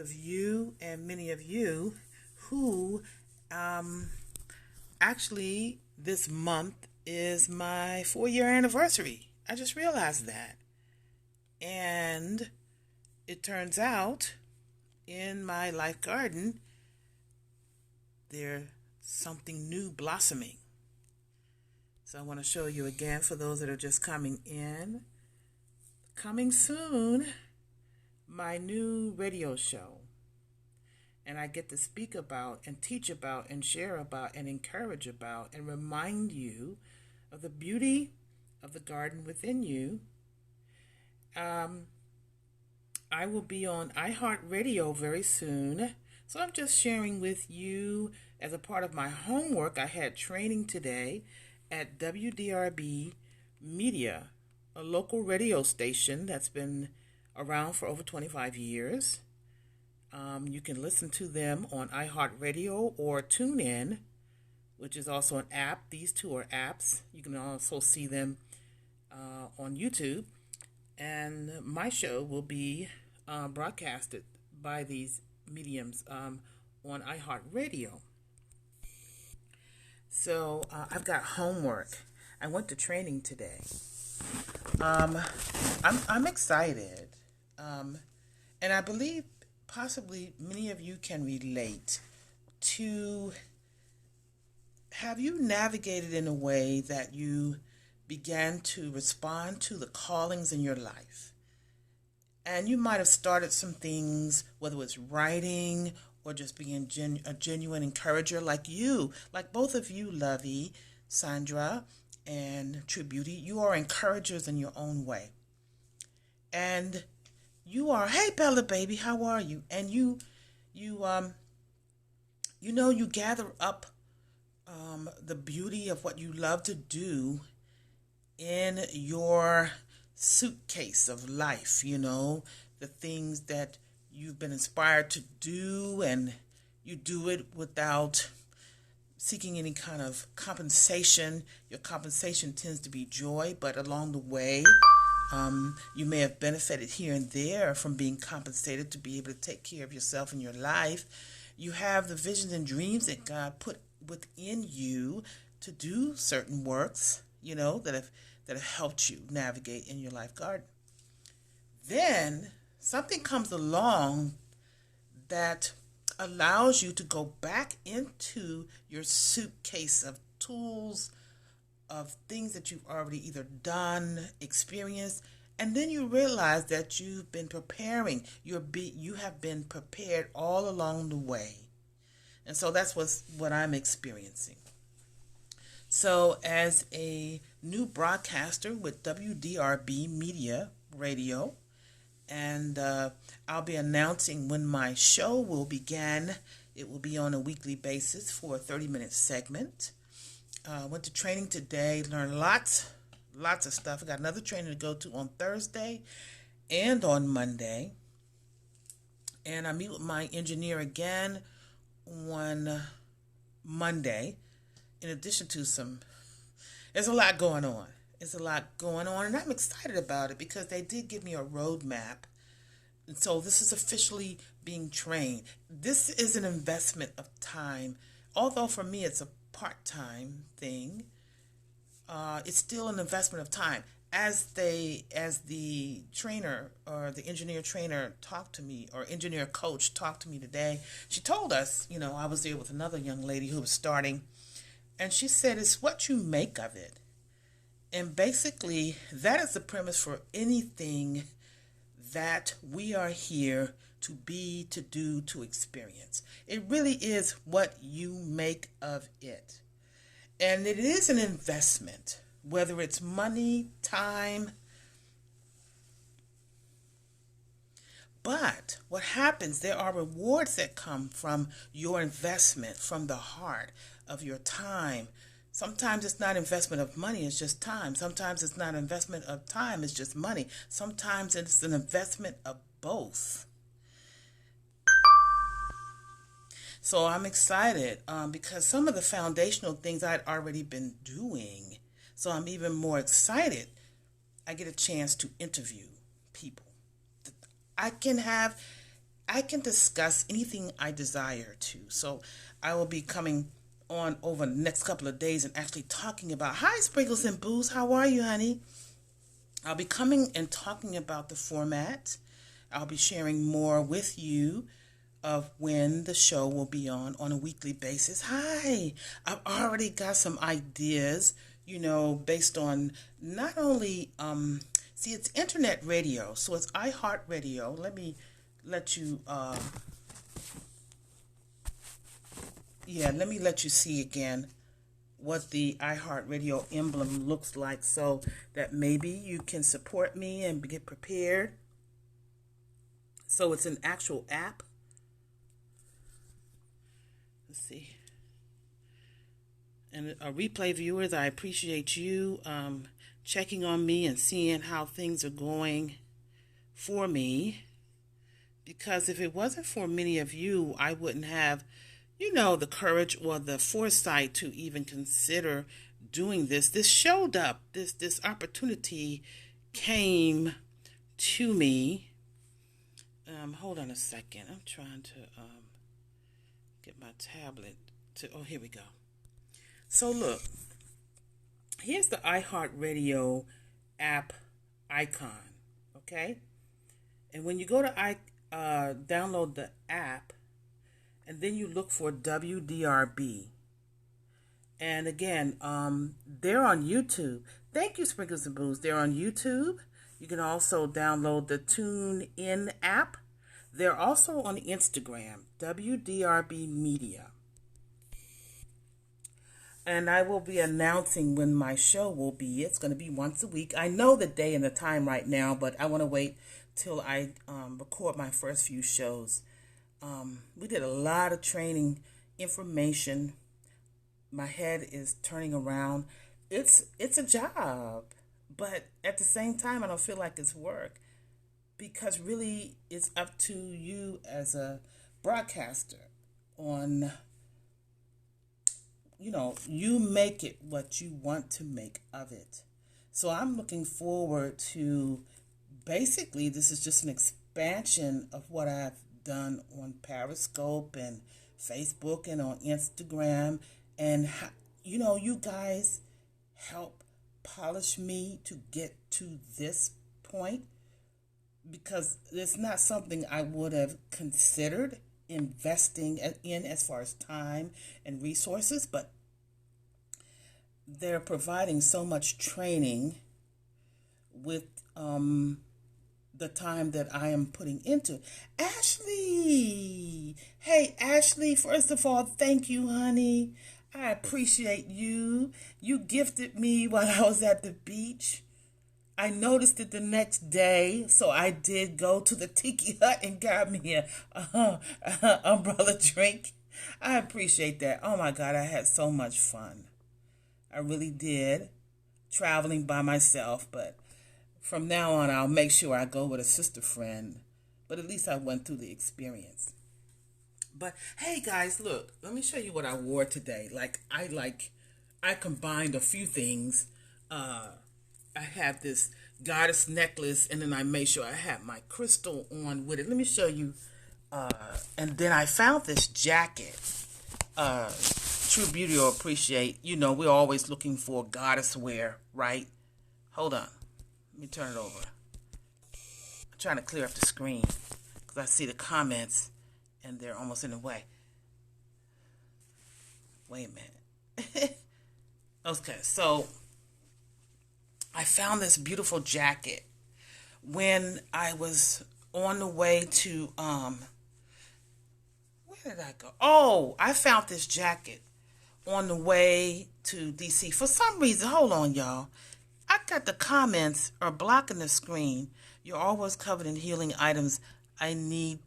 of you and many of you who actually this month is my 4-year anniversary. I just realized that. And it turns out in my life garden, there's something new blossoming. So I want to show you again for those that are just coming in. Coming soon, my new radio show. And I get to speak about and teach about and share about and encourage about and remind you of the beauty of the garden within you. I will be on iHeartRadio very soon. So I'm just sharing with you as a part of my homework. I had training today at WDRB Media, a local radio station that's been around for over 25 years. You can listen to them on iHeartRadio or TuneIn, which is also an app. These two are apps. You can also see them on YouTube. And my show will be broadcasted by these mediums on iHeartRadio. So I've got homework. I went to training today. I'm excited, and I believe possibly many of you can relate to. Have you navigated in a way that you began to respond to the callings in your life? And you might have started some things, whether it's writing or just being a genuine encourager like you, like both of you, Lovey, Sandra, and True Beauty. You are encouragers in your own way. And you are, hey Bella baby, how are you? And you gather up the beauty of what you love to do in your suitcase of life, the things that you've been inspired to do, and you do it without seeking any kind of compensation. Your compensation tends to be joy, but along the way, you may have benefited here and there from being compensated to be able to take care of yourself and your life. You have the visions and dreams that God put within you to do certain works, that have helped you navigate in your life garden. Then something comes along that allows you to go back into your suitcase of tools, of things that you've already either done, experienced, and then you realize that you've been preparing. You have been prepared all along the way. And so that's what I'm experiencing. So as a new broadcaster with WDRB Media Radio, and I'll be announcing when my show will begin. It will be on a weekly basis for a 30-minute segment. Went to training today, learned lots of stuff. I got another training to go to on Thursday and on Monday. And I meet with my engineer again on Monday. In addition to there's a lot going on. And I'm excited about it because they did give me a roadmap. And so this is officially being trained. This is an investment of time. Although for me it's a part-time thing, it's still an investment of time. As the trainer or the engineer trainer talked to me, or engineer coach talked to me today, she told us, I was there with another young lady who was starting, and she said, it's what you make of it. And basically, that is the premise for anything that we are here to be, to do, to experience. It really is what you make of it. And it is an investment, whether it's money, time. But what happens, there are rewards that come from your investment, from the heart of your time. Sometimes it's not investment of money, it's just time. Sometimes it's not investment of time, it's just money. Sometimes it's an investment of both. So I'm excited because some of the foundational things I'd already been doing. So I'm even more excited. I get a chance to interview people. I I can discuss anything I desire to. So I will be coming on over the next couple of days and actually talking about, hi, Sprinkles and Booze, how are you, honey? I'll be coming and talking about the format. I'll be sharing more with you of when the show will be on a weekly basis. Hi, I've already got some ideas, based on not only, see, it's internet radio, so it's iHeartRadio. Let me let you, let me let you see again what the iHeartRadio emblem looks like so that maybe you can support me and get prepared. So it's an actual app. Let's see. And replay viewers, I appreciate you checking on me and seeing how things are going for me. Because if it wasn't for many of you, I wouldn't have, the courage or the foresight to even consider doing this. This showed up. This opportunity came to me. Hold on a second. I'm trying to get my tablet to. Oh, here we go. So look, here's the iHeartRadio app icon. Okay, and when you go to download the app, and then you look for WDRB. And again, they're on YouTube. Thank you, Sprinkles and Booze. They're on YouTube. You can also download the TuneIn app. They're also on Instagram, WDRB Media. And I will be announcing when my show will be. It's going to be once a week. I know the day and the time right now, but I want to wait till I record my first few shows. We did a lot of training, information. My head is turning around. It's a job, but at the same time, I don't feel like it's work because really it's up to you as a broadcaster on, you make it what you want to make of it. So I'm looking forward to, basically, this is just an expansion of what I've done on Periscope and Facebook and on Instagram, and you guys help polish me to get to this point, because it's not something I would have considered investing in as far as time and resources, but they're providing so much training with the time that I am putting into. Ashley! Hey, Ashley, first of all, thank you, honey. I appreciate you. You gifted me while I was at the beach. I noticed it the next day, so I did go to the Tiki Hut and got me a umbrella drink. I appreciate that. Oh my God, I had so much fun. I really did, traveling by myself, but from now on, I'll make sure I go with a sister friend. But at least I went through the experience. But hey, guys, look. Let me show you what I wore today. I combined a few things. I had this goddess necklace, and then I made sure I had my crystal on with it. Let me show you. And then I found this jacket. True Beauty will appreciate. We're always looking for goddess wear, right? Hold on. Let me turn it over. I'm trying to clear up the screen because I see the comments and they're almost in the way. Wait a minute. Okay, so I found this beautiful jacket when I was on the way to, where did I go? Oh, I found this jacket on the way to DC. For some reason, hold on, y'all. I got the comments are blocking the screen. You're always covered in healing items. I need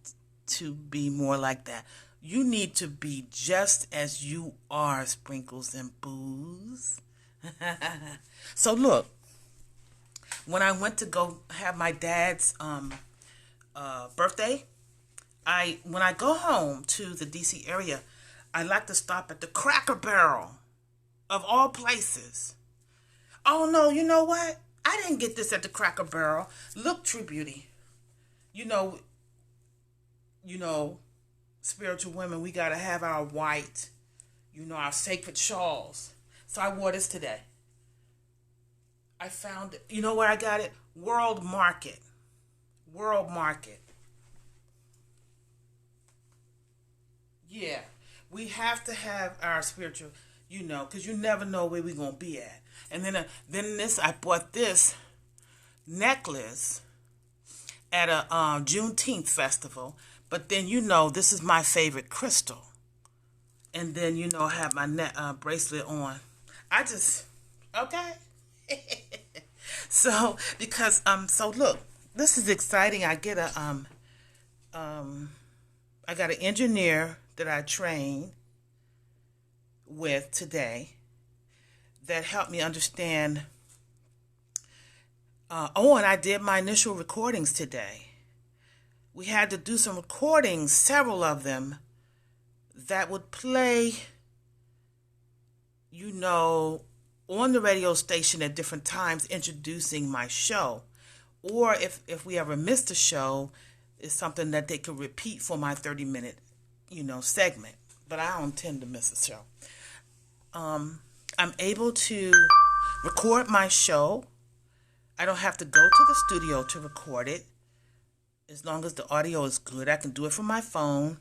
to be more like that. You need to be just as you are, Sprinkles and Booze. So look, when I went to go have my dad's birthday, when I go home to the DC area, I like to stop at the Cracker Barrel, of all places. Oh no, you know what? I didn't get this at the Cracker Barrel. Look, True Beauty. you know, spiritual women, we got to have our white, our sacred shawls. So I wore this today. I found it. You know where I got it? World Market. World Market. Yeah. We have to have our spiritual, because you never know where we're going to be at. And then I bought this necklace at a Juneteenth festival. But then, this is my favorite crystal. And then, I have my bracelet on. Okay. So, because, so look, this is exciting. I got an engineer that I trained with today that helped me understand. And I did my initial recordings today. We had to do some recordings, several of them, that would play, on the radio station at different times introducing my show. Or if we ever missed a show, it's something that they could repeat for my 30-minute, segment. But I don't tend to miss a show. I'm able to record my show. I don't have to go to the studio to record it. As long as the audio is good, I can do it from my phone.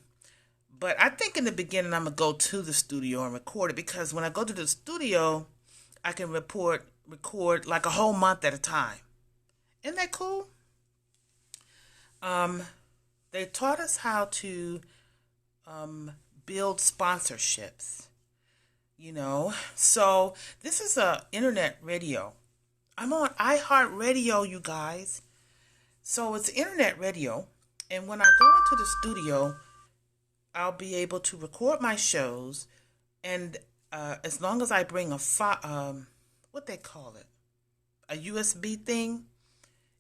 But I think in the beginning I'm going to go to the studio and record it, because when I go to the studio, I can record like a whole month at a time. Isn't that cool? They taught us how to build sponsorships, So this is a internet radio. I'm on iHeartRadio, you guys. So it's internet radio. And when I go into the studio, I'll be able to record my shows. And as long as I bring what they call it, a USB thing,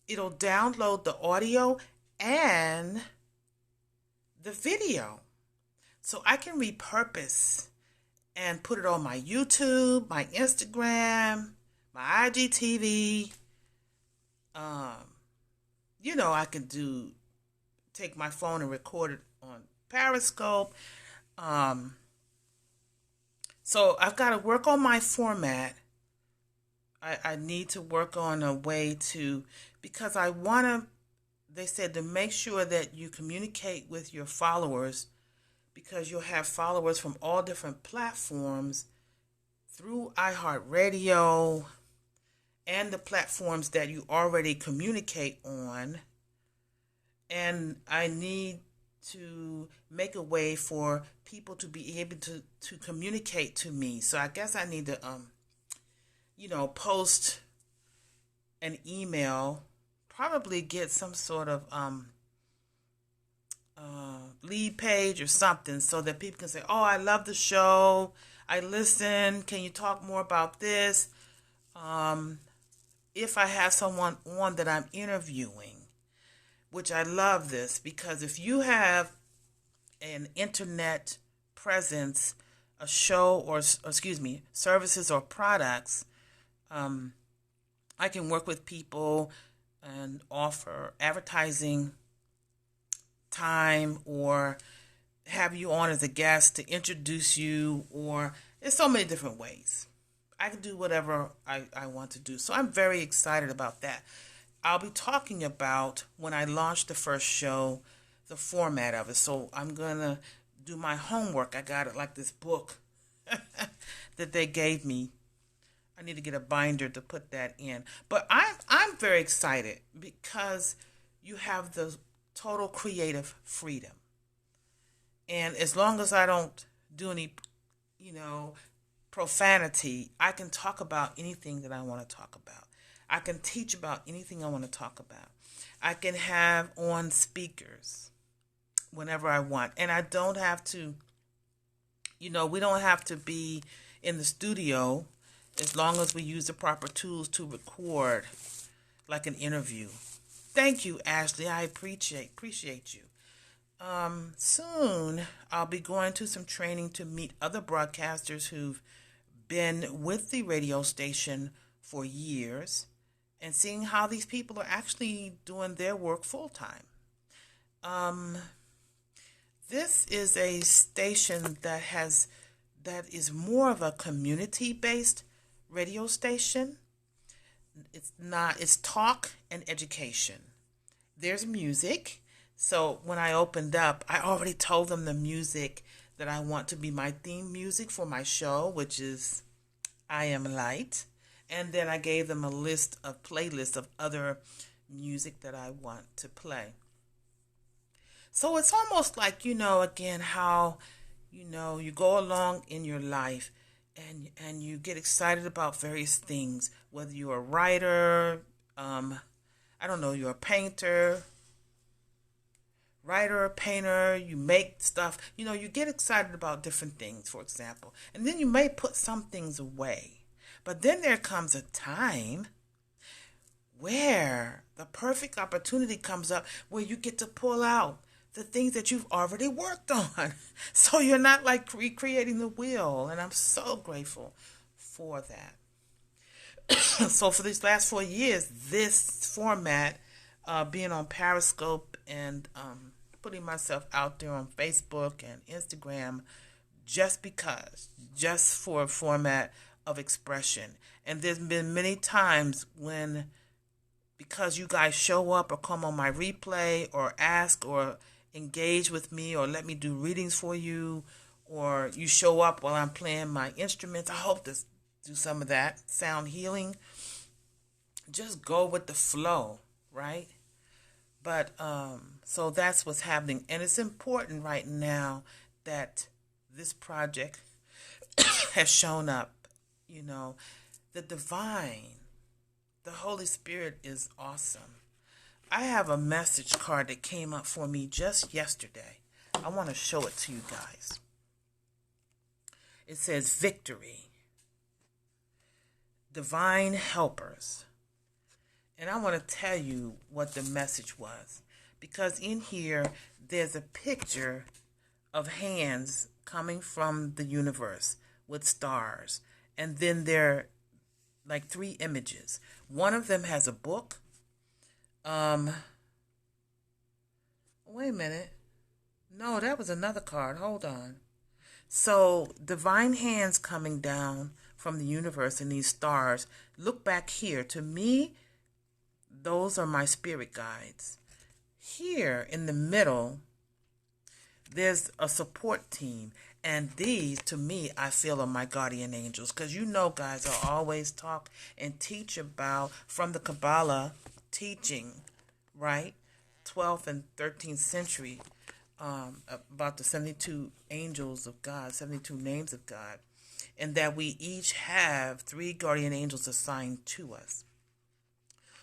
it'll download the audio and the video. So I can repurpose and put it on my YouTube, my Instagram, my IGTV. I can take my phone and record it on Periscope. So I've got to work on my format. I need to work on a way because I want to, they said to make sure that you communicate with your followers, because you'll have followers from all different platforms through iHeartRadio and the platforms that you already communicate on. And I need to make a way for people to be able to communicate to me. So I guess I need to, post an email, probably get some sort of lead page or something, so that people can say, oh, I love the show, I listen, can you talk more about this? If I have someone on that I'm interviewing, which I love this, because if you have an internet presence, a show or services or products, I can work with people and offer advertising time, or have you on as a guest to introduce you, or there's so many different ways. I can do whatever I want to do. So I'm very excited about that. I'll be talking about, when I launch the first show, the format of it. So I'm going to do my homework. I got it like this book that they gave me. I need to get a binder to put that in. But I'm very excited because you have the total creative freedom. And as long as I don't do any, profanity, I can talk about anything that I want to talk about. I can teach about anything I want to talk about. I can have on speakers whenever I want. And I don't have to, we don't have to be in the studio, as long as we use the proper tools to record like an interview. Thank you, Ashley. I appreciate you. Soon I'll be going to some training to meet other broadcasters who've been with the radio station for years, and seeing how these people are actually doing their work full time. This is a station that is more of a community-based radio station. It's talk and education. There's music. So when I opened up, I already told them the music that I want to be my theme music for my show, which is I Am Light. And then I gave them a list of playlists of other music that I want to play. So it's almost like, again, how, you go along in your life and you get excited about various things, whether you're a writer, I don't know, you're a writer, painter, you make stuff, you get excited about different things, for example. And then you may put some things away. But then there comes a time where the perfect opportunity comes up where you get to pull out the things that you've already worked on. So you're not like recreating the wheel. And I'm so grateful for that. So for these last 4 years, this format, being on Periscope and putting myself out there on Facebook and Instagram, just for a format of expression. And there's been many times when, because you guys show up or come on my replay or ask or engage with me or let me do readings for you, or you show up while I'm playing my instruments. I hope to do some of that sound healing. Just go with the flow, right? But so that's what's happening, and it's important right now that this project has shown up. The divine, the Holy Spirit is awesome. I have a message card that came up for me just yesterday. I want to show it to you guys. It says victory, divine helpers. And I want to tell you what the message was. Because in here, there's a picture of hands coming from the universe with stars. And then there are like 3 images. One of them has a book. Wait a minute. No, that was another card. Hold on. So, divine hands coming down from the universe and these stars. Look back here. To me, those are my spirit guides. Here in the middle, there's a support team. And these, to me, I feel are my guardian angels. Because guys, I always talk and teach about, from the Kabbalah teaching, right? 12th and 13th century, about the 72 angels of God, 72 names of God. And that we each have 3 guardian angels assigned to us.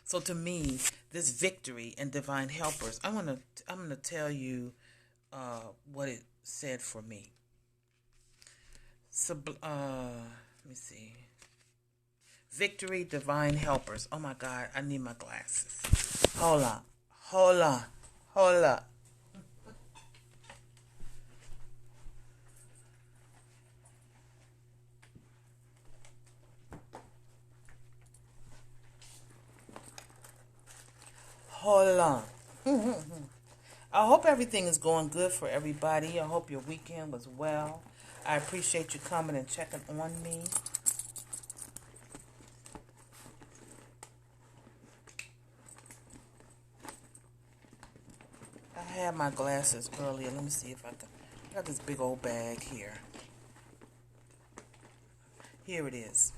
So to me, this victory and divine helpers, I'm gonna tell you what it said for me. So, let me see. Victory, divine helpers. Oh my God, I need my glasses. Hold on. Hold on. I hope everything is going good for everybody. I hope your weekend was well. I appreciate you coming and checking on me. I had my glasses earlier. Let me see if I can. I got this big old bag here. Here it is.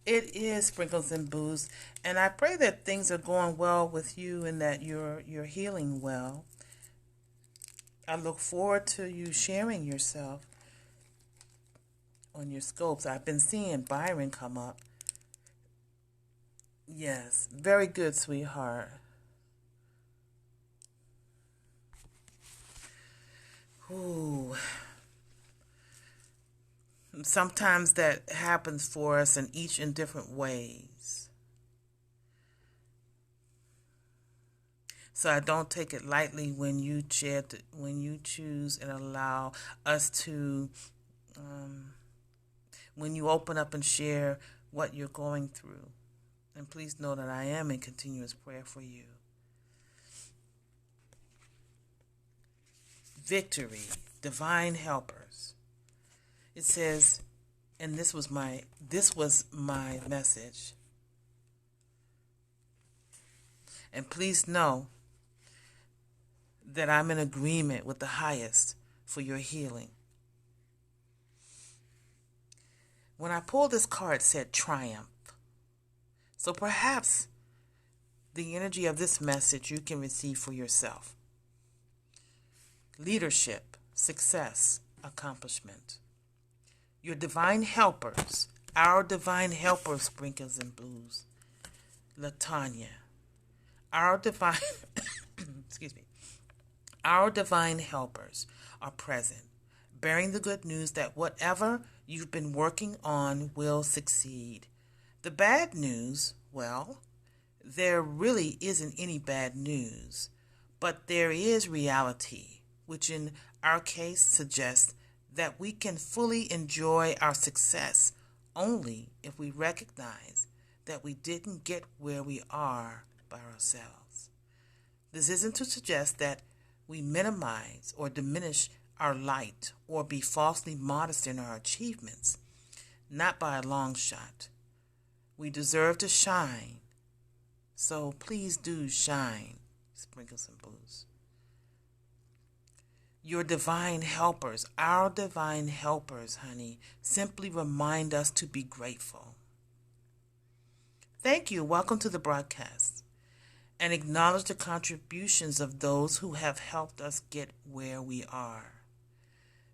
It is Sprinkles and Booze, and I pray that things are going well with you and that you're healing well. I look forward to you sharing yourself on your scopes. I've been seeing Byron come up. Yes, very good, sweetheart. Ooh. Sometimes that happens for us in each in different ways. So I don't take it lightly when you choose and allow us to, when you open up and share what you're going through And please know that I am in continuous prayer for you. Victory, divine helpers. It says, and this was my message. And please know that I'm in agreement with the highest for your healing. When I pulled this card, it said triumph. So perhaps the energy of this message you can receive for yourself. Leadership, success, accomplishment. Your divine helpers, our divine helpers, Sprinkles and Blues. Latanya. Our divine, excuse me, our divine helpers are present, bearing the good news that whatever you've been working on will succeed. The bad news, well, there really isn't any bad news, but there is reality, which in our case suggests that we can fully enjoy our success only if we recognize that we didn't get where we are by ourselves. This isn't to suggest that we minimize or diminish our light or be falsely modest in our achievements. Not by a long shot. We deserve to shine, so please do shine, Sprinkles and Blues. Your divine helpers, our divine helpers, honey, simply remind us to be grateful. Thank you. Welcome to the broadcast. And acknowledge the contributions of those who have helped us get where we are.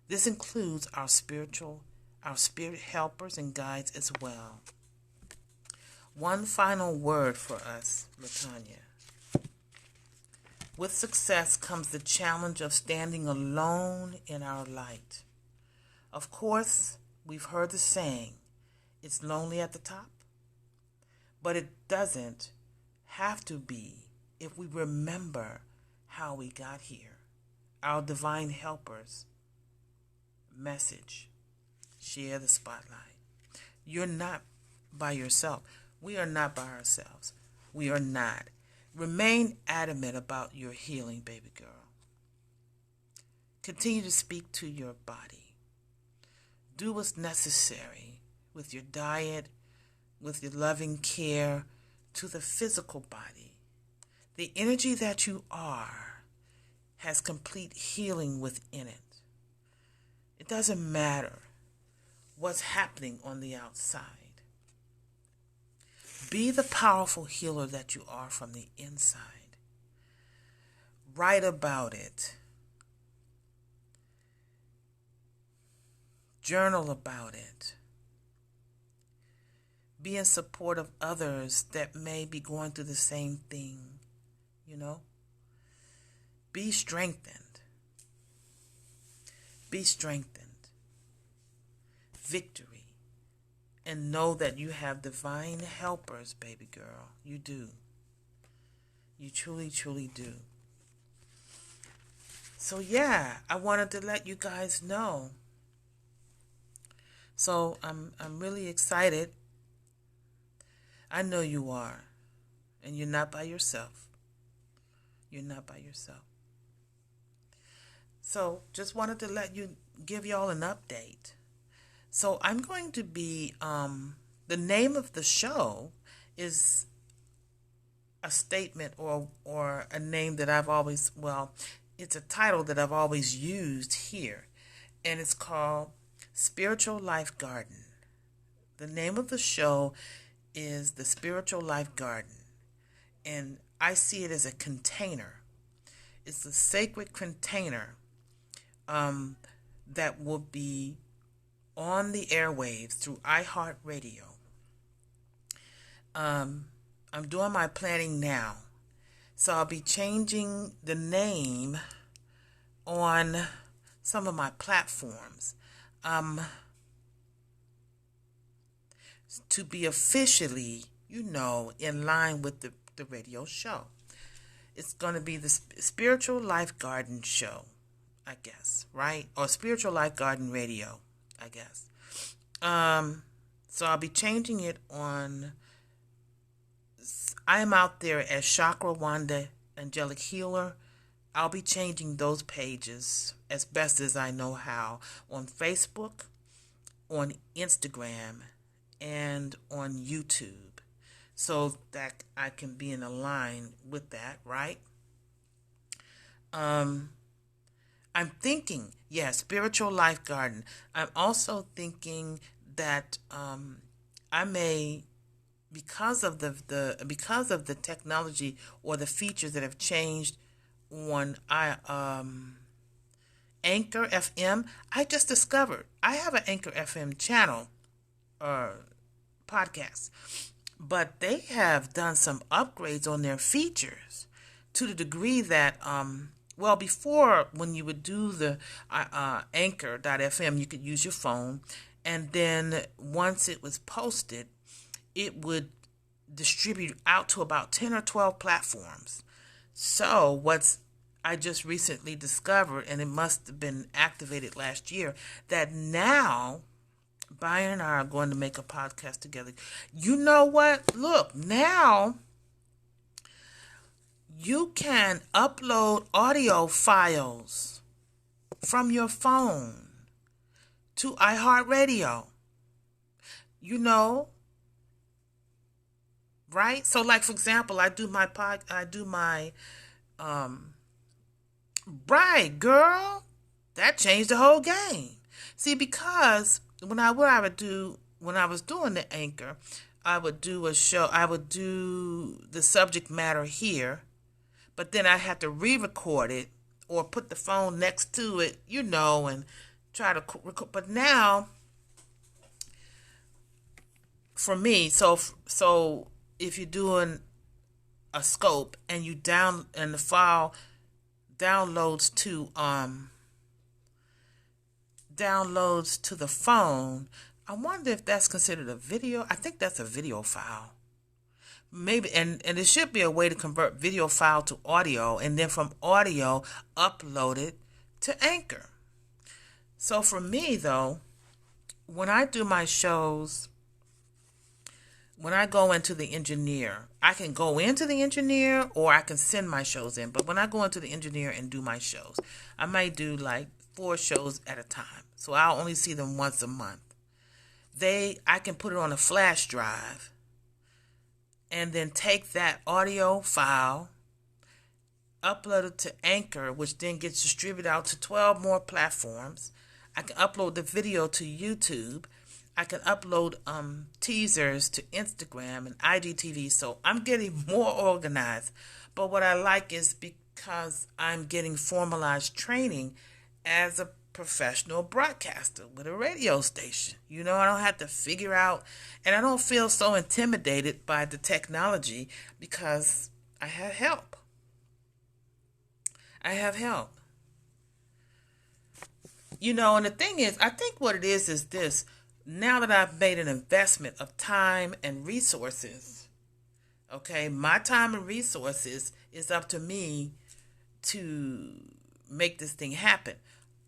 This includes our spirit helpers and guides as well. One final word for us, Latanya. With success comes the challenge of standing alone in our light. Of course, we've heard the saying, it's lonely at the top, but it doesn't have to be if we remember how we got here. Our divine helpers message. Share the spotlight. You're not by yourself. We are not by ourselves. We are not. Remain adamant about your healing, baby girl. Continue to speak to your body. Do what's necessary with your diet, with your loving care to the physical body. The energy that you are has complete healing within it. It doesn't matter what's happening on the outside. Be the powerful healer that you are from the inside. Write about it. Journal about it. Be in support of others that may be going through the same thing, Be strengthened. Be strengthened. Victory. And know that you have divine helpers, baby girl. You do. You truly, truly do. So yeah, I wanted to let you guys know. So I'm really excited. I know you are. And you're not by yourself. You're not by yourself. So just wanted to give y'all an update. So I'm going to be, the name of the show is a statement or a name that I've always, it's a title that I've always used here. And it's called Spiritual Life Garden. The name of the show is The Spiritual Life Garden. And I see it as a container. It's a sacred container that will be on the airwaves through iHeartRadio. I'm doing my planning now. So I'll be changing the name on some of my platforms to be officially, in line with the radio show. It's going to be the Spiritual Life Garden Show, I guess, right? Or Spiritual Life Garden Radio, I guess. So I'll be changing it on I am out there as Chakra Wanda Angelic Healer. I'll be changing those pages as best as I know how on Facebook, on Instagram, and on YouTube, so that I can be in a line with that, right? I'm thinking, yeah, spiritual life garden. I'm also thinking that I may, because of the technology or the features that have changed on Anchor FM. I just discovered I have an Anchor FM channel or podcast, but they have done some upgrades on their features to the degree that well, before, when you would do the Anchor.fm, you could use your phone, and then once it was posted, it would distribute out to about 10 or 12 platforms. So what's I just recently discovered, and it must have been activated last year, that now Byron and I are going to make a podcast together. You know what? Look, now you can upload audio files from your phone to iHeartRadio. You know, right? So, like, for example, I do my right, girl. That changed the whole game. See, because what I would do when I was doing the Anchor, I would do a show. I would do the subject matter here, but then I had to re-record it or put the phone next to it, you know, and try to record. But now, for me, so if you're doing a scope and and the file downloads to the phone, I wonder if that's considered a video. I think that's a video file. Maybe, and there should be a way to convert video file to audio, and then from audio upload it to Anchor. So for me though, when I do my shows, when I go into the engineer, I can go into the engineer or I can send my shows in. But when I go into the engineer and do my shows, I might do like 4 shows at a time. So I'll only see them once a month. I can put it on a flash drive and then take that audio file, upload it to Anchor, which then gets distributed out to 12 more platforms. I can upload the video to YouTube. I can upload teasers to Instagram and IGTV. So I'm getting more organized. But what I like is because I'm getting formalized training as a professional broadcaster with a radio station. You know, I don't have to figure out, and I don't feel so intimidated by the technology because I have help. I have help. You know, and the thing is, I think what it is this. Now that I've made an investment of time and resources, okay, my time and resources is up to me to make this thing happen.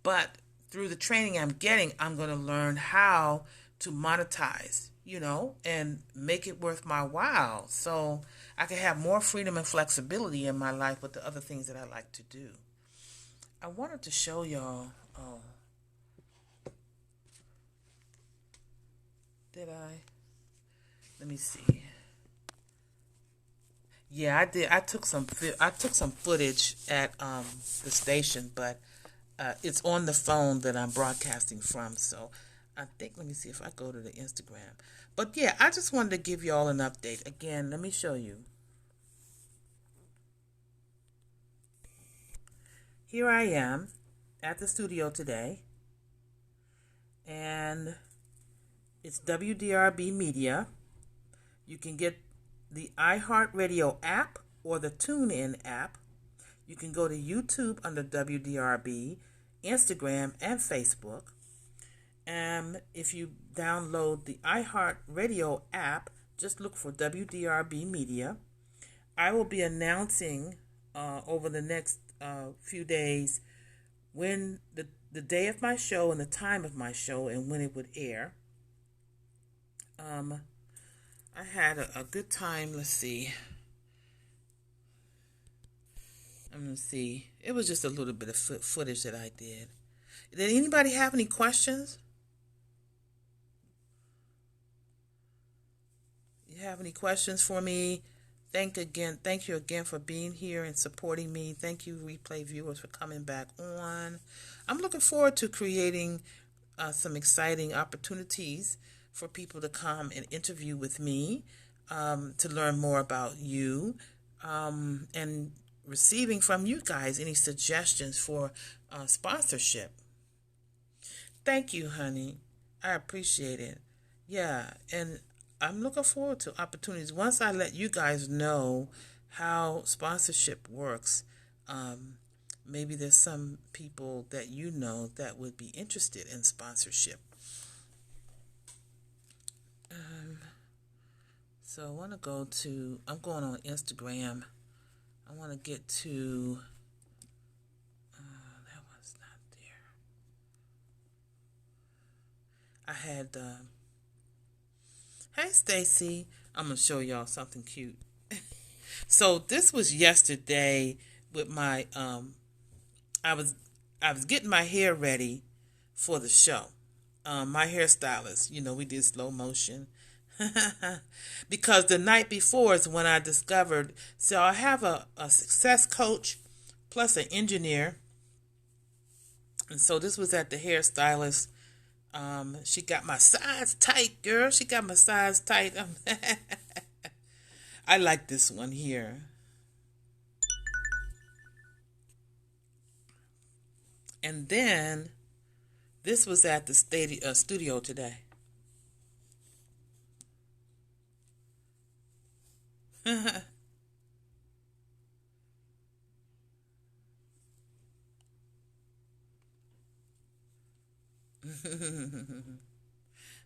But through the training I'm getting, I'm going to learn how to monetize, you know, and make it worth my while so I can have more freedom and flexibility in my life with the other things that I like to do. I wanted to show y'all, did I? Let me see. Yeah, I did. I took some footage at the station, but it's on the phone that I'm broadcasting from. So I think, let me see if I go to the Instagram. But yeah, I just wanted to give you all an update. Again, let me show you. Here I am at the studio today, and it's WDRB Media. You can get the iHeartRadio app or the TuneIn app. You can go to YouTube under WDRB, Instagram, and Facebook. And if you download the iHeartRadio app, just look for WDRB Media. I will be announcing over the next few days when the day of my show and the time of my show and when it would air. I had a good time. Let's see. I'm going to see. It was just a little bit of footage that I did. Did anybody have any questions? You have any questions for me? Thank you again for being here and supporting me. Thank you, replay viewers, for coming back on. I'm looking forward to creating some exciting opportunities for people to come and interview with me, to learn more about you, and receiving from you guys any suggestions for sponsorship. Thank you, honey. I appreciate it. Yeah, and I'm looking forward to opportunities. Once I let you guys know how sponsorship works, maybe there's some people that you know that would be interested in sponsorship. So I want to I'm going on Instagram. I want to get to, that one's not there. I had, hey Stacy, I'm going to show y'all something cute. So this was yesterday with my, I was getting my hair ready for the show. My hairstylist, we did slow motion. Because the night before is when I discovered, so I have a success coach plus an engineer. And so this was at the hairstylist. She got my size tight, girl. She got my size tight. I like this one here. And then this was at the studio today.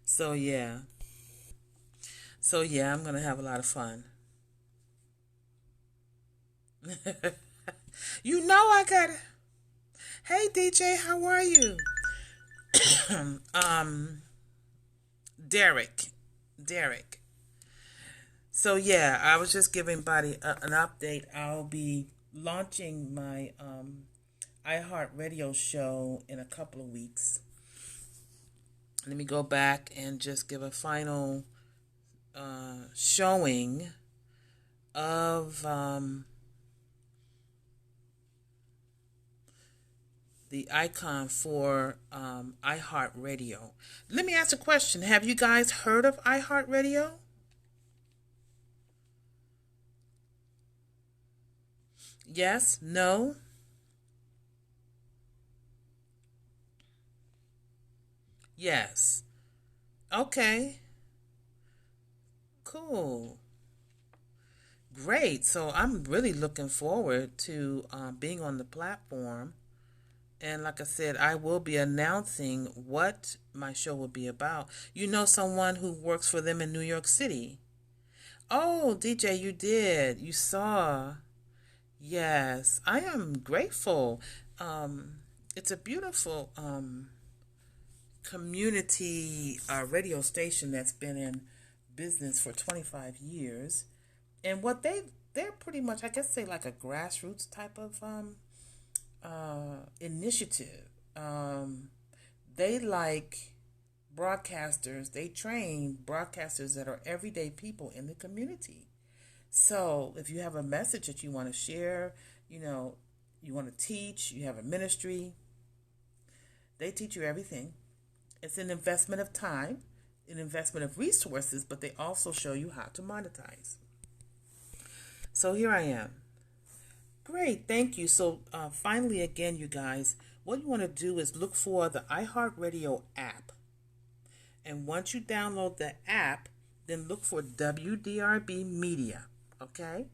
So yeah. I'm gonna have a lot of fun. I got it. Hey DJ, how are you? Derek. So yeah, I was just giving Body an update. I'll be launching my iHeartRadio show in a couple of weeks. Let me go back and just give a final showing of the icon for iHeartRadio. Let me ask a question. Have you guys heard of iHeartRadio? Yes? No? Yes. Okay. Cool. Great. So I'm really looking forward to being on the platform. And like I said, I will be announcing what my show will be about. You know someone who works for them in New York City? Oh, DJ, you did. You saw. Yes, I am grateful. It's a beautiful community radio station that's been in business for 25 years. And what they're pretty much, I guess, say like a grassroots type of initiative. They like broadcasters. They train broadcasters that are everyday people in the community. So if you have a message that you want to share, you want to teach, you have a ministry, they teach you everything. It's an investment of time, an investment of resources, but they also show you how to monetize. So here I am. Great, thank you. So finally, again, you guys, what you want to do is look for the iHeartRadio app. And once you download the app, then look for WDRB Media, okay?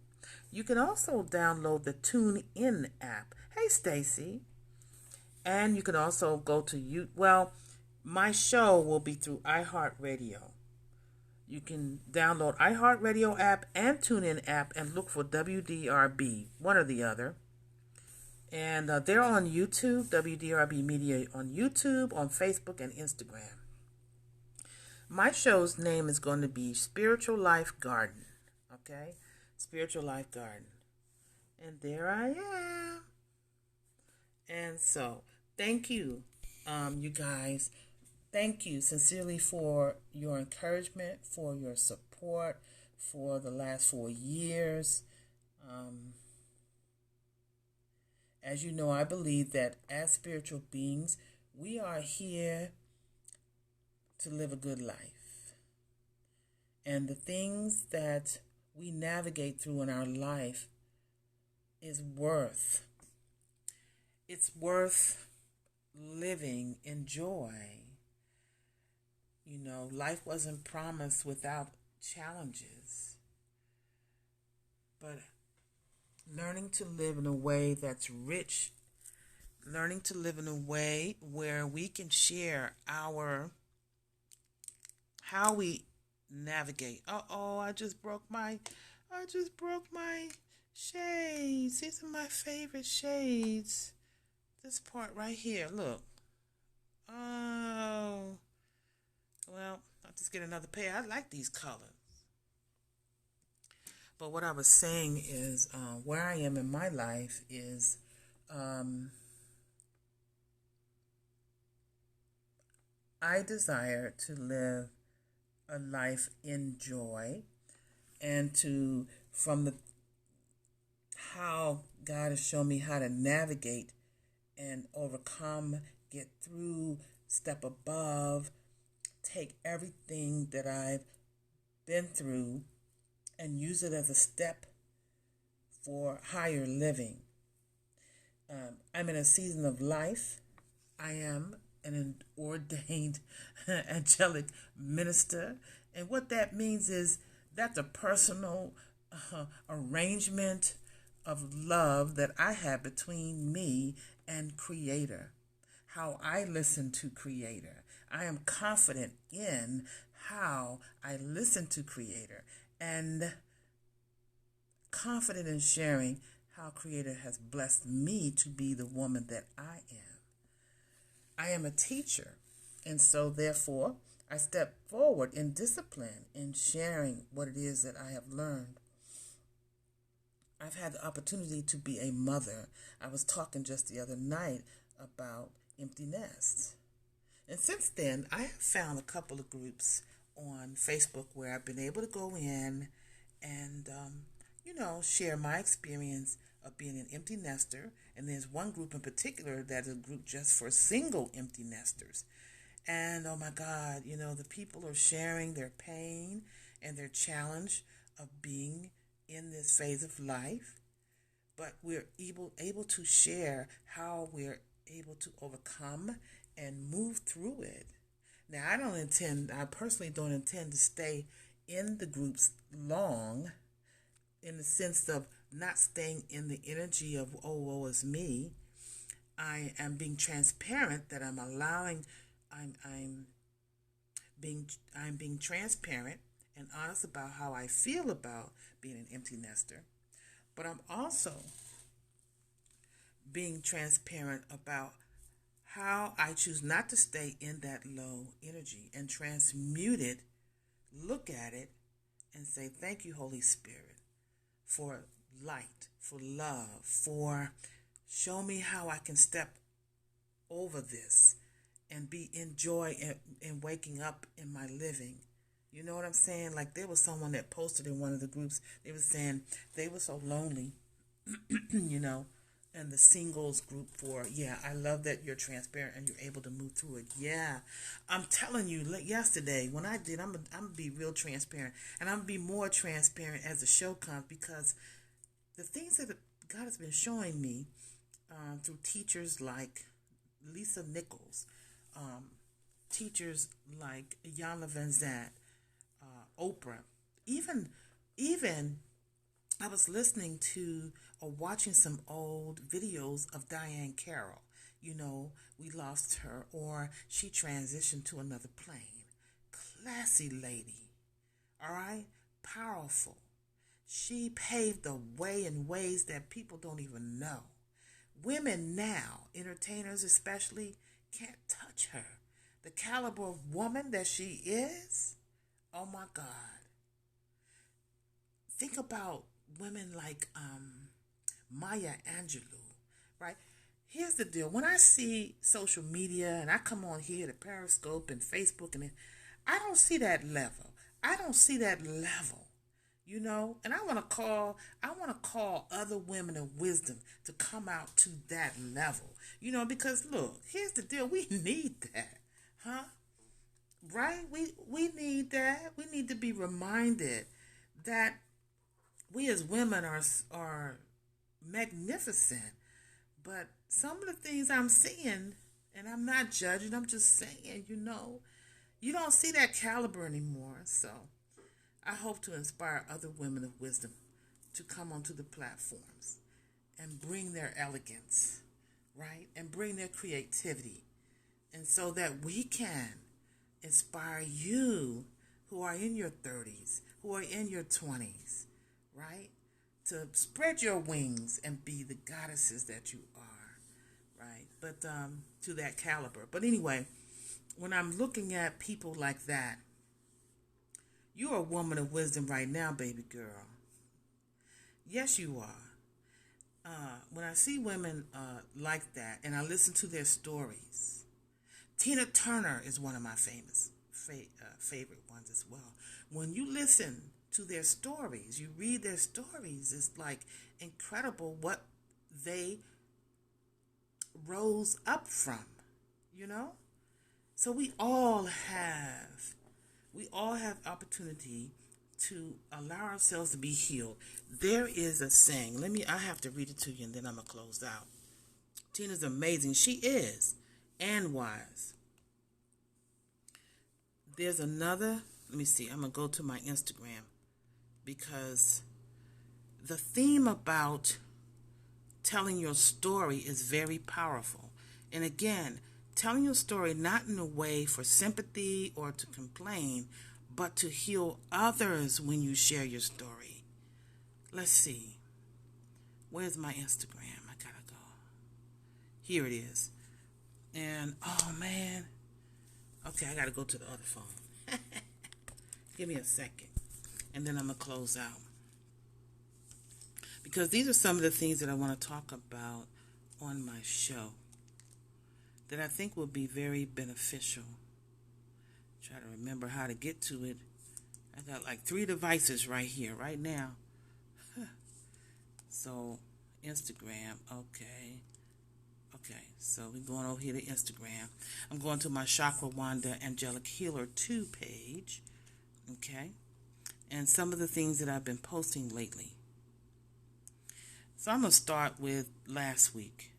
You can also download the TuneIn app. Hey, Stacy. And you can also go to my show will be through iHeartRadio. You can download iHeartRadio app and TuneIn app and look for WDRB, one or the other. And they're on YouTube, WDRB Media on YouTube, on Facebook, and Instagram. My show's name is going to be Spiritual Life Garden, okay? Spiritual Life Garden. And there I am. And so, thank you, you guys. Thank you sincerely for your encouragement, for your support for the last 4 years. Um, as you know, I believe that as spiritual beings, we are here to live a good life. And the things that we navigate through in our life is it's worth living in joy. You know, life wasn't promised without challenges. But learning to live in a way that's rich, learning to live in a way where we can share how we navigate. I just broke my shades. These are my favorite shades. This part right here, look. Oh, well, I'll just get another pair. I like these colors. But what I was saying is, where I am in my life is, I desire to live a life in joy, and from how God has shown me how to navigate and overcome, get through, step above, take everything that I've been through and use it as a step for higher living. I'm in a season of life. I am an ordained angelic minister. And what that means is that's a personal arrangement of love that I have between me and Creator. How I listen to Creator. I am confident in how I listen to Creator and confident in sharing how Creator has blessed me to be the woman that I am. I am a teacher, and so therefore I step forward in discipline in sharing what it is that I have learned. I've had the opportunity to be a mother. I was talking just the other night about empty nests. And since then, I have found a couple of groups on Facebook where I've been able to go in and, share my experience of being an empty nester. And there's one group in particular that is a group just for single empty nesters. And oh my God, the people are sharing their pain and their challenge of being in this phase of life. But we're able to share how we're able to overcome and move through it. Now, I personally don't intend to stay in the groups long, in the sense of not staying in the energy of, oh, woe is me. I am being transparent that I'm being transparent and honest about how I feel about being an empty nester. But I'm also being transparent about how I choose not to stay in that low energy and transmute it, look at it, and say, thank you, Holy Spirit, for light, for love, for show me how I can step over this and be in joy in waking up in my living. You know what I'm saying? Like there was someone that posted in one of the groups, they were saying they were so lonely, and the singles group I love that you're transparent and you're able to move through it. Yeah, I'm telling you, yesterday when I did, I'm gonna be real transparent, and I'm gonna be more transparent as the show comes, because the things that God has been showing me through teachers like Lisa Nichols, teachers like Iyanla Vanzant, Oprah, even I was listening to or watching some old videos of Diane Carroll. We lost her, or she transitioned to another plane. Classy lady, all right? Powerful. She paved the way in ways that people don't even know. Women now, entertainers especially, can't touch her. The caliber of woman that she is, oh my God. Think about women like Maya Angelou, right? Here's the deal. When I see social media and I come on here to Periscope and Facebook I don't see that level. I don't see that level. And I want to call other women of wisdom to come out to that level. Because look, here's the deal. We need that. Huh? Right? We need that. We need to be reminded that we as women are magnificent. But some of the things I'm seeing, and I'm not judging, I'm just saying, you don't see that caliber anymore. So I hope to inspire other women of wisdom to come onto the platforms and bring their elegance, right? And bring their creativity. And so that we can inspire you who are in your 30s, who are in your 20s, right? To spread your wings and be the goddesses that you are, right? But to that caliber. But anyway, when I'm looking at people like that, you're a woman of wisdom right now, baby girl. Yes, you are. When I see women like that and I listen to their stories, Tina Turner is one of my favorite ones as well. When you listen to their stories, you read their stories, it's like incredible what they rose up from, So we all have opportunity to allow ourselves to be healed. There is a saying. I have to read it to you and then I'm going to close out. Tina's amazing. She is. And wise. There's another, let me see, I'm going to go to my Instagram because the theme about telling your story is very powerful. And again, telling your story not in a way for sympathy or to complain, but to heal others when you share your story. Let's see. Where's my Instagram? I gotta go. Here it is. And, oh man. Okay, I gotta go to the other phone. Give me a second. And then I'm gonna close out. Because these are some of the things that I want to talk about on my show that I think will be very beneficial. Try to remember how to get to it. I got like 3 devices right here, right now. So, Instagram, okay. Okay, so we're going over here to Instagram. I'm going to my Chakra Wanda Angelic Healer 2 page. Okay. And some of the things that I've been posting lately. So I'm going to start with last week.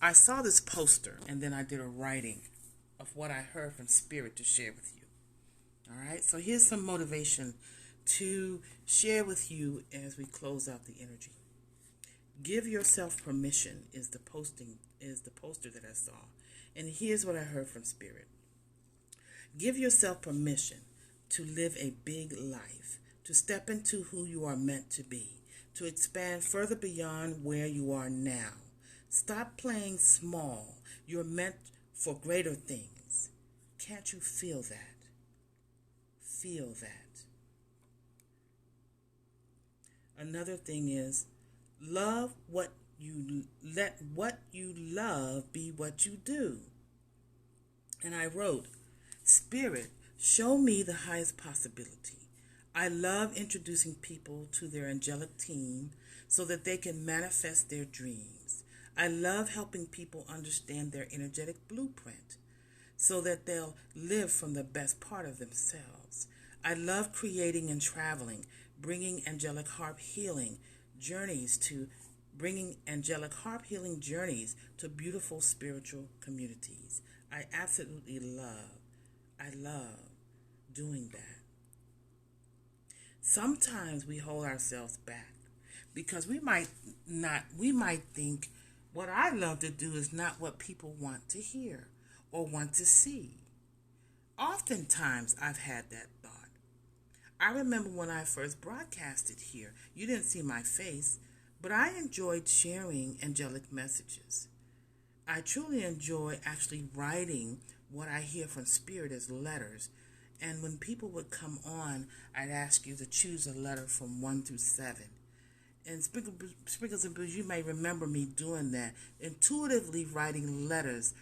I saw this poster and then I did a writing of what I heard from Spirit to share with you. All right, so here's some motivation to share with you as we close out the energy. Give yourself permission is the poster that I saw. And here's what I heard from Spirit. Give yourself permission to live a big life, to step into who you are meant to be, to expand further beyond where you are now. Stop playing small. You're meant for greater things. Can't you feel that? Feel that. Another thing is, let what you love be what you do. And I wrote, Spirit, show me the highest possibility. I love introducing people to their angelic team so that they can manifest their dreams. I love helping people understand their energetic blueprint so that they'll live from the best part of themselves. I love creating and traveling, bringing angelic harp healing journeys to beautiful spiritual communities. I absolutely love doing that. Sometimes we hold ourselves back because we might think what I love to do is not what people want to hear or want to see. Oftentimes I've had that thought. I remember when I first broadcasted here, you didn't see my face, but I enjoyed sharing angelic messages. I truly enjoy actually writing what I hear from Spirit as letters. And when people would come on, I'd ask you to choose a letter from 1 through 7. And Sprinkles and Brews, you may remember me doing that, intuitively writing letters,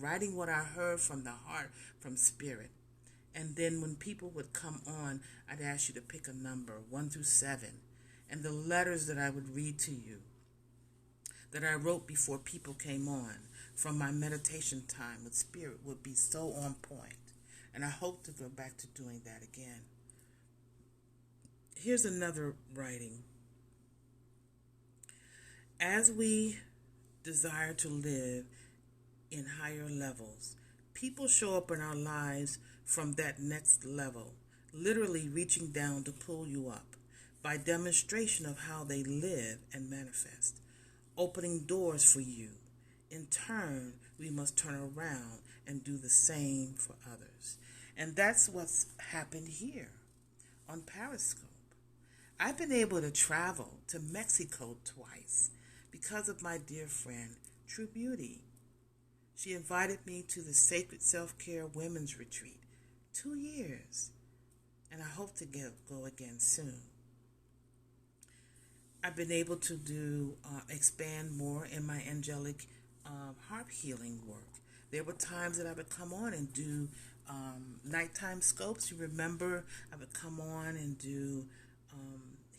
writing what I heard from the heart, from spirit. And then when people would come on, I'd ask you to pick a number, 1 through 7. And the letters that I would read to you, that I wrote before people came on, from my meditation time with spirit, would be so on point. And I hope to go back to doing that again. Here's another writing. As we desire to live in higher levels, people show up in our lives from that next level, literally reaching down to pull you up by demonstration of how they live and manifest, opening doors for you. In turn, we must turn around and do the same for others. And that's what's happened here on Periscope. I've been able to travel to Mexico twice because of my dear friend, True Beauty. She invited me to the Sacred Self-Care Women's Retreat, 2 years, and I hope to go again soon. I've been able to expand more in my angelic harp healing work. There were times that I would come on and do nighttime scopes. You remember I would come on and do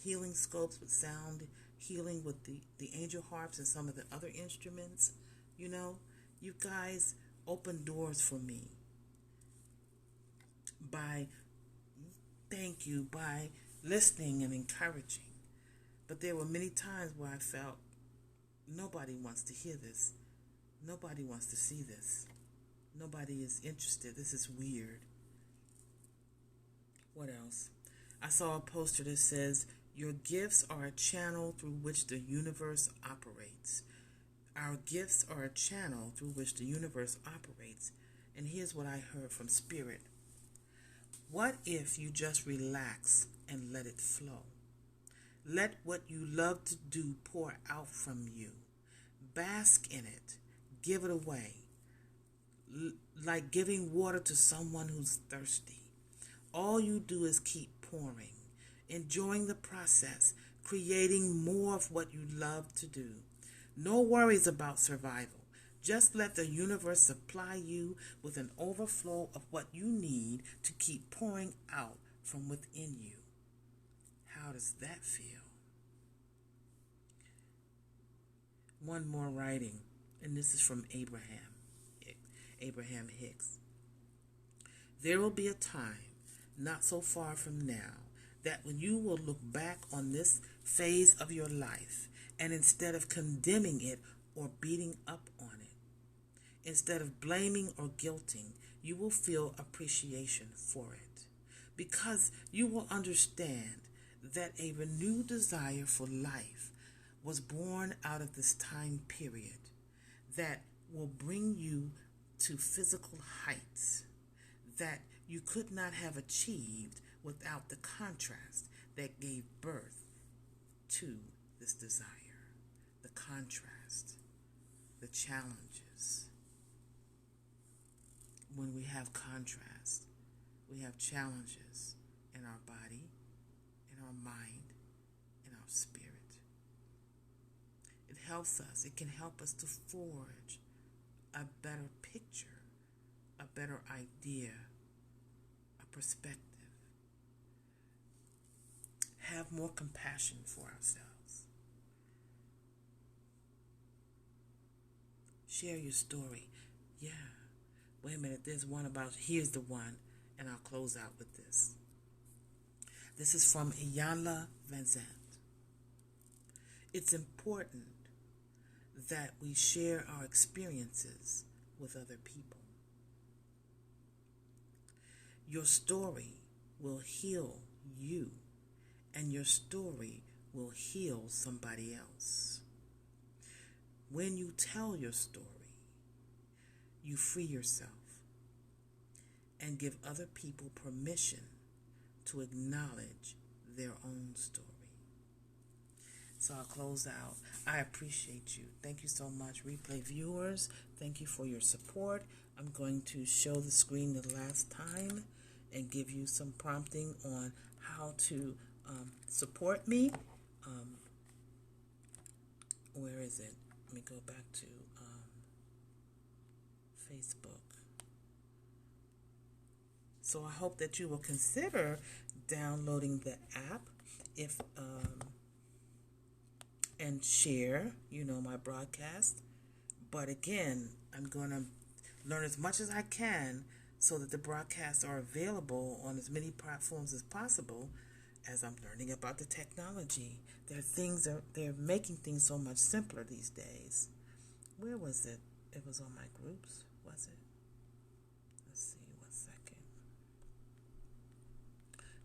healing scopes with sound healing with the angel harps and some of the other instruments. You guys opened doors for me by listening and encouraging. But there were many times where I felt nobody wants to hear this. Nobody wants to see this. Nobody is interested. This is weird. What else? I saw a poster that says, "Your gifts are a channel through which the universe operates." Our gifts are a channel through which the universe operates. And here's what I heard from Spirit. What if you just relax and let it flow? Let what you love to do pour out from you. Bask in it. Give it away. Like giving water to someone who's thirsty. All you do is keep pouring, enjoying the process, creating more of what you love to do. No worries about survival. Just let the universe supply you with an overflow of what you need to keep pouring out from within you. How does that feel? One more writing, and this is from Abraham Hicks. There will be a time, not so far from now, that when you will look back on this phase of your life, and instead of condemning it or beating up on it, instead of blaming or guilting, you will feel appreciation for it, because you will understand that a renewed desire for life was born out of this time period that will bring you to physical heights that you could not have achieved without the contrast that gave birth to this desire. The contrast, the challenges. When we have contrast, we have challenges in our body, in our mind, in our spirit. It helps us, it can help us to forge a better picture, a better idea, a perspective. Have more compassion for ourselves. Share your story. Yeah. Wait a minute, here's the one, and I'll close out with this. This is from Iyanla Vanzant. It's important that we share our experiences with other people. Your story will heal you, and your story will heal somebody else. When you tell your story, you free yourself and give other people permission to acknowledge their own story. So I'll close out. I appreciate you. Thank you so much, replay viewers. Thank you for your support. I'm going to show the screen the last time and give you some prompting on how to support me. where is it? Let me go back to Facebook. So I hope that you will consider downloading the app if and share, my broadcast. But again, I'm going to learn as much as I can so that the broadcasts are available on as many platforms as possible as I'm learning about the technology. They're making things so much simpler these days. Where was it? It was on my groups, was it? Let's see, 1 second.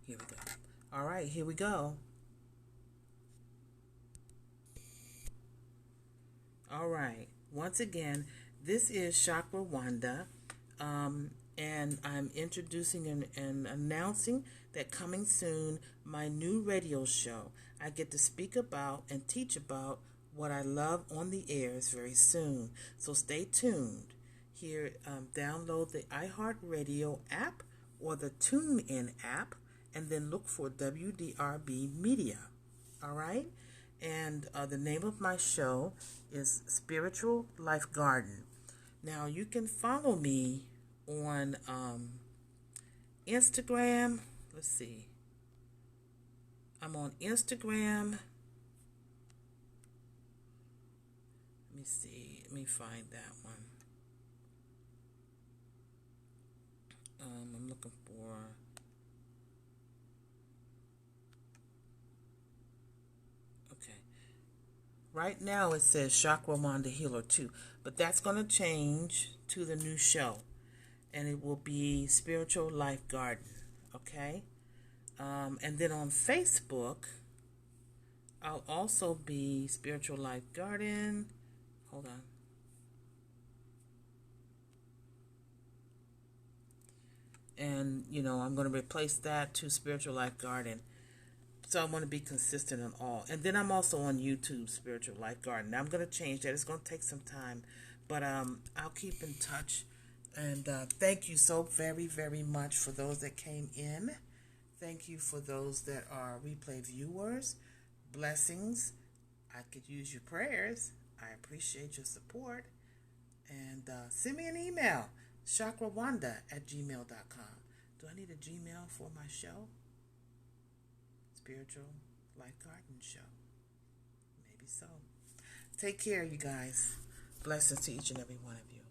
Here we go. All right, here we go. All right. Once again, this is Chakra Wanda, and I'm introducing and announcing that coming soon, my new radio show. I get to speak about and teach about what I love on the airs very soon. So stay tuned. Here, download the iHeartRadio app or the TuneIn app, and then look for WDRB Media. All right? And the name of my show is Spiritual Life Garden. Now, you can follow me on Instagram. Let's see. I'm on Instagram. Let me see. Let me find that one. I'm looking for... Okay. Right now it says Chakra Wanda Healer 2, but that's going to change to the new show, and it will be Spiritual Life Garden, okay? And then on Facebook, I'll also be Spiritual Life Garden. Hold on. And, I'm going to replace that to Spiritual Life Garden. So I want to be consistent on all. And then I'm also on YouTube, Spiritual Life Garden. Now I'm going to change that. It's going to take some time. But I'll keep in touch. And thank you so very, very much for those that came in. Thank you for those that are replay viewers. Blessings. I could use your prayers. I appreciate your support. And send me an email, chakrawanda@gmail.com. Do I need a Gmail for my show? Spiritual Life Garden Show. Maybe so. Take care, you guys. Blessings to each and every one of you.